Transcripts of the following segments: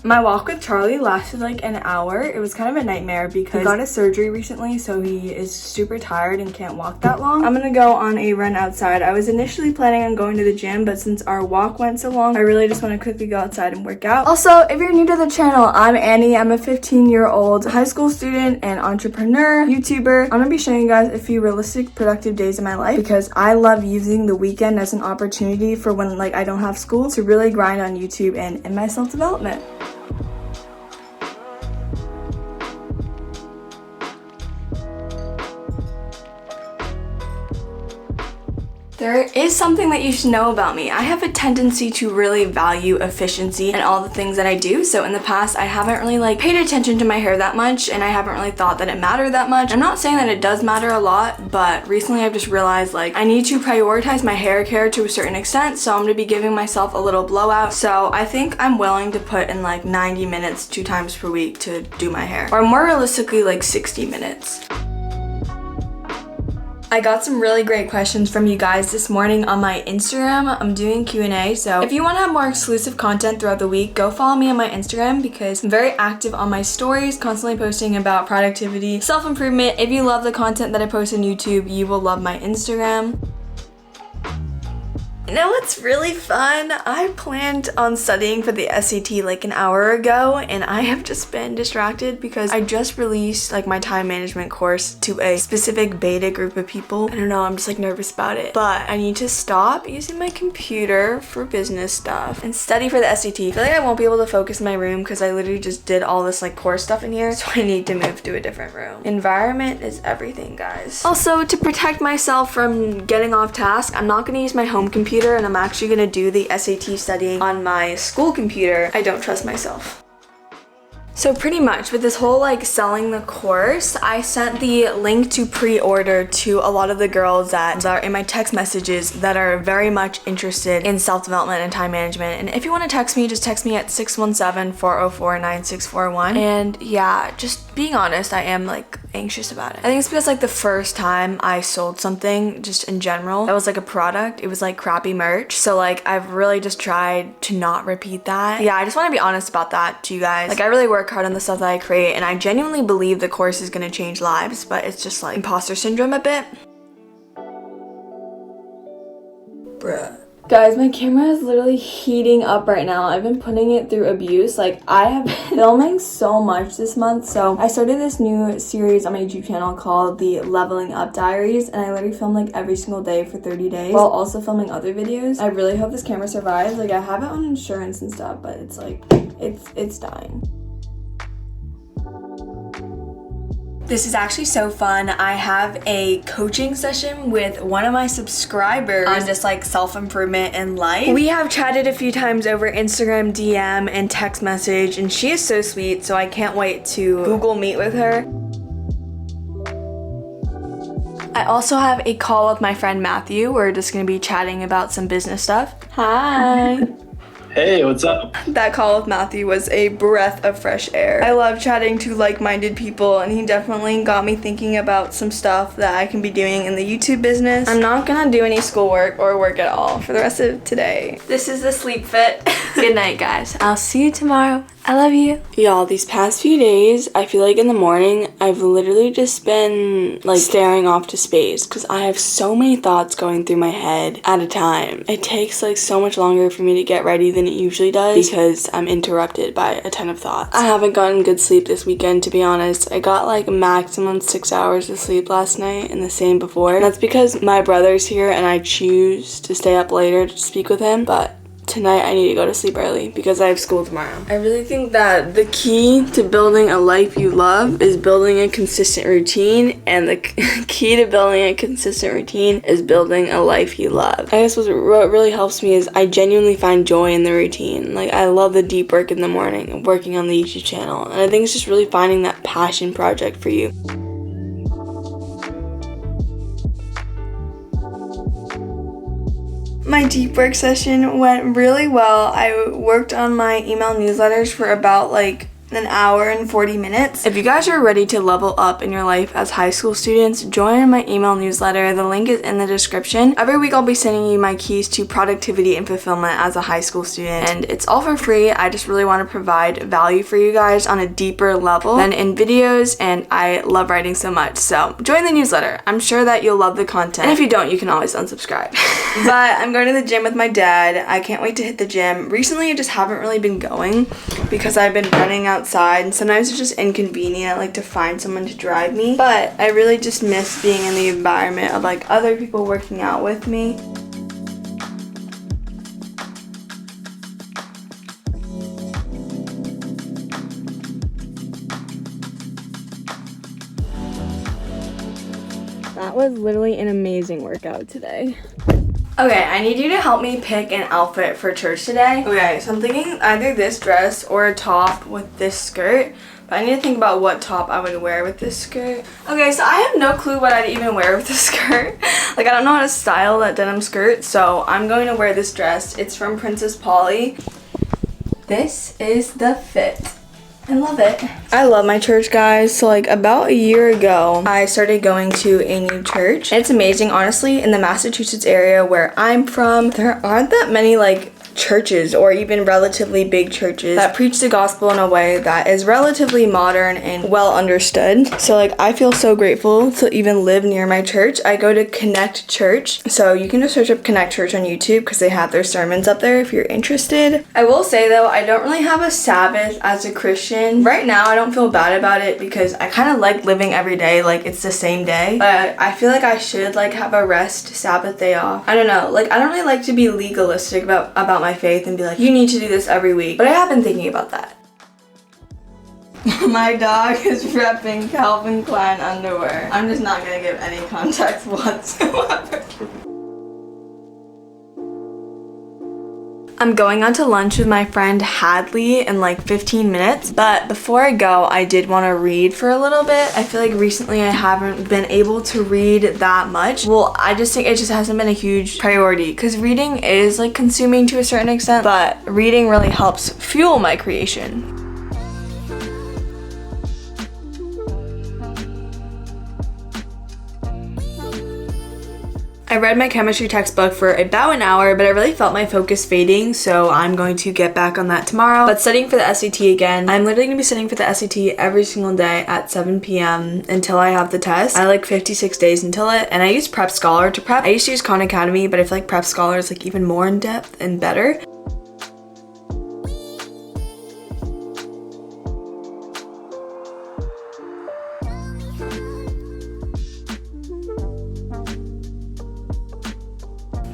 My walk with Charlie lasted like an hour. It was kind of a nightmare because he got a surgery recently, so he is super tired and can't walk that long. I'm gonna go on a run outside. I was initially planning on going to the gym, but since our walk went so long, I really just want to quickly go outside and work out. Also, if you're new to the channel, I'm Annie. I'm a 15-year-old high school student and entrepreneur, YouTuber. I'm gonna be showing you guys a few realistic, productive days in my life because I love using the weekend as an opportunity for when like I don't have school to really grind on YouTube and in my self-development. There is something that you should know about me. I have a tendency to really value efficiency and all the things that I do. So in the past, I haven't really like paid attention to my hair that much, and I haven't really thought that it mattered that much. I'm not saying that it does matter a lot, but recently I've just realized like I need to prioritize my hair care to a certain extent. So I'm gonna be giving myself a little blowout. So I think I'm willing to put in like 90 minutes 2 times per week to do my hair, or more realistically like 60 minutes. I got some really great questions from you guys this morning on my Instagram. I'm doing Q&A, so if you want to have more exclusive content throughout the week, go follow me on my Instagram because I'm very active on my stories, constantly posting about productivity, self-improvement. If you love the content that I post on YouTube, you will love my Instagram. You know what's really fun? I planned on studying for the SAT like an hour ago, and I have just been distracted because I just released like my time management course to a specific beta group of people. I don't know, I'm just like nervous about it, but I need to stop using my computer for business stuff and study for the SAT. I feel like I won't be able to focus in my room because I literally just did all this like course stuff in here, so I need to move to a different room. Environment is everything, guys. Also, to protect myself from getting off task, I'm not gonna use my home computer, and I'm actually gonna do the SAT studying on my school computer. I don't trust myself. So pretty much with this whole like selling the course, I sent the link to pre-order to a lot of the girls that are in my text messages that are very much interested in self-development and time management. And if you want to text me, just text me at 617-404-9641. And yeah, just being honest, I am like anxious about it. I think it's because like the first time I sold something just in general that was like a product, it was like crappy merch. So like I've really just tried to not repeat that. Yeah, I just want to be honest about that to you guys. Like I really work hard on the stuff that I create, and I genuinely believe the course is going to change lives, but it's just like imposter syndrome a bit. Bruh. Guys, my camera is literally heating up right now. I've been putting it through abuse. Like, I have been filming so much this month. So I started this new series on my YouTube channel called the Leveling Up Diaries, and I literally film like every single day for 30 days while also filming other videos. I really hope this camera survives. Like, I have it on insurance and stuff, but it's like, it's dying. This is actually so fun. I have a coaching session with one of my subscribers on just like self-improvement in life. We have chatted a few times over Instagram DM and text message, and she is so sweet, so I can't wait to Google Meet with her. I also have a call with my friend Matthew. We're just gonna be chatting about some business stuff. Hi. Hey, what's up? That call with Matthew was a breath of fresh air. I love chatting to like-minded people, and he definitely got me thinking about some stuff that I can be doing in the YouTube business. I'm not gonna do any schoolwork or work at all for the rest of today. This is the sleep fit. Good night, guys. I'll see you tomorrow. I love you. Y'all, these past few days, I feel like in the morning, I've literally just been like staring off to space because I have so many thoughts going through my head at a time. It takes like so much longer for me to get ready than it usually does because I'm interrupted by a ton of thoughts. I haven't gotten good sleep this weekend, to be honest. I got like maximum 6 hours of sleep last night and the same before. And that's because my brother's here and I choose to stay up later to speak with him, but tonight I need to go to sleep early because I have school tomorrow. I really think that the key to building a life you love is building a consistent routine, and the key to building a consistent routine is building a life you love. I guess what really helps me is I genuinely find joy in the routine. Like, I love the deep work in the morning, working on the YouTube channel, and I think it's just really finding that passion project for you. My deep work session went really well. I worked on my email newsletters for about like an hour and 40 minutes. If you guys are ready to level up in your life as high school students, join my email newsletter. The link is in the description. Every week I'll be sending you my keys to productivity and fulfillment as a high school student, and it's all for free. I just really want to provide value for you guys on a deeper level than in videos, and I love writing so much. So join the newsletter. I'm sure that you'll love the content, and if you don't, you can always unsubscribe. But I'm going to the gym with my dad. I can't wait to hit the gym. Recently I just haven't really been going because I've been running outside, and sometimes it's just inconvenient like to find someone to drive me, but I really just miss being in the environment of like other people working out with me. That was literally an amazing workout today. Okay, I need you to help me pick an outfit for church today. Okay, so I'm thinking either this dress or a top with this skirt. But I need to think about what top I would wear with this skirt. Okay, so I have no clue what I'd even wear with this skirt. Like, I don't know how to style that denim skirt, so I'm going to wear this dress. It's from Princess Polly. This is the fit. I love it. I love my church, guys. So like about a year ago, I started going to a new church. And it's amazing, honestly. In the Massachusetts area where I'm from, there aren't that many like churches or even relatively big churches that preach the gospel in a way that is relatively modern and well understood. So like I feel so grateful to even live near my church. I go to Connect Church, so you can just search up Connect Church on YouTube because they have their sermons up there if you're interested. I will say though, I don't really have a Sabbath as a Christian. Right now I don't feel bad about it because I kind of like living every day like it's the same day, but I feel like I should like have a rest Sabbath day off. I don't know, like I don't really like to be legalistic about my faith and be like, you need to do this every week, but I have been thinking about that. My dog is repping Calvin Klein underwear. I'm just not gonna give any context whatsoever. I'm going out to lunch with my friend Hadley in like 15 minutes, but before I go, I did want to read for a little bit. I feel like recently I haven't been able to read that much. Well, I just think it just hasn't been a huge priority because reading is like consuming to a certain extent, but reading really helps fuel my creation. I read my chemistry textbook for about an hour, but I really felt my focus fading, so I'm going to get back on that tomorrow. But studying for the SAT again, I'm literally going to be studying for the SAT every single day at 7 p.m. until I have the test. I like 56 days until it, and I use Prep Scholar to prep. I used to use Khan Academy, but I feel like Prep Scholar is like even more in depth and better.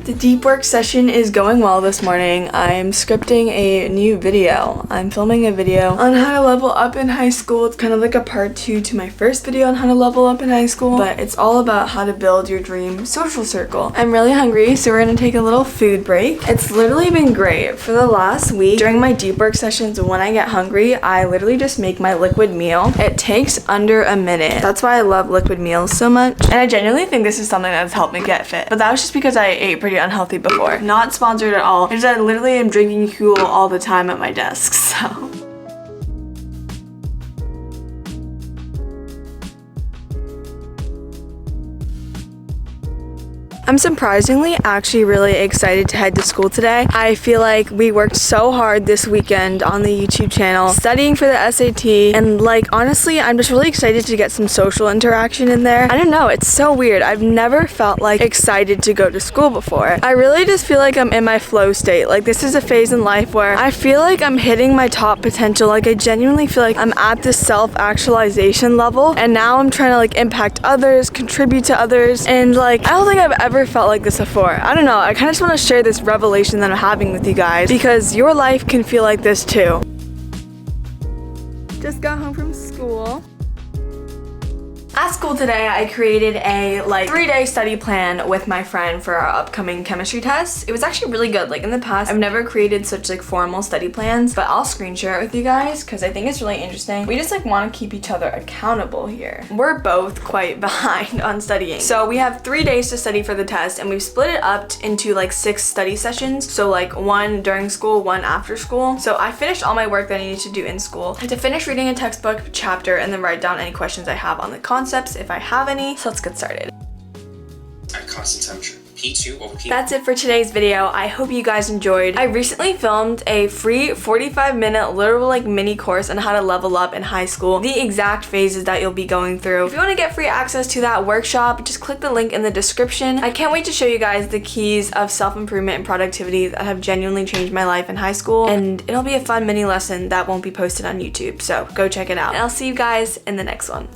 The deep work session is going well this morning. I'm scripting a new video. I'm filming a video on how to level up in high school. It's kind of like a part 2 to my first video on how to level up in high school, but it's all about how to build your dream social circle. I'm really hungry, so we're gonna take a little food break. It's literally been great. For the last week, during my deep work sessions, when I get hungry, I literally just make my liquid meal. It takes under a minute. That's why I love liquid meals so much. And I genuinely think this is something that's helped me get fit. But that was just because I ate pretty unhealthy before. Not sponsored at all. It's just I literally am drinking Huel all the time at my desk, so. I'm surprisingly actually really excited to head to school today. I feel like we worked so hard this weekend on the YouTube channel, studying for the SAT, and like honestly, I'm just really excited to get some social interaction in there. I don't know, it's so weird. I've never felt like excited to go to school before. I really just feel like I'm in my flow state. Like this is a phase in life where I feel like I'm hitting my top potential. Like I genuinely feel like I'm at this self-actualization level, and now I'm trying to like impact others, contribute to others, and like I don't think I've ever felt like this before. I don't know, I kind of just want to share this revelation that I'm having with you guys because your life can feel like this too. Just got home from school. At school today, I created a 3-day study plan with my friend for our upcoming chemistry test. It was actually really good. Like in the past, I've never created such formal study plans, but I'll screen share it with you guys because I think it's really interesting. We just want to keep each other accountable here. We're both quite behind on studying. So we have 3 days to study for the test, and we've split it up into 6 study sessions. So 1 during school, 1 after school. So I finished all my work that I needed to do in school. I had to finish reading a textbook chapter and then write down any questions I have on the concepts if I have any. So let's get started. At constant temperature, P2 over P1. That's it for today's video. I hope you guys enjoyed. I recently filmed a free 45-minute literal mini course on how to level up in high school, the exact phases that you'll be going through. If you want to get free access to that workshop, just click the link in the description. I can't wait to show you guys the keys of self-improvement and productivity that have genuinely changed my life in high school, and it'll be a fun mini lesson that won't be posted on YouTube, so go check it out. And I'll see you guys in the next one.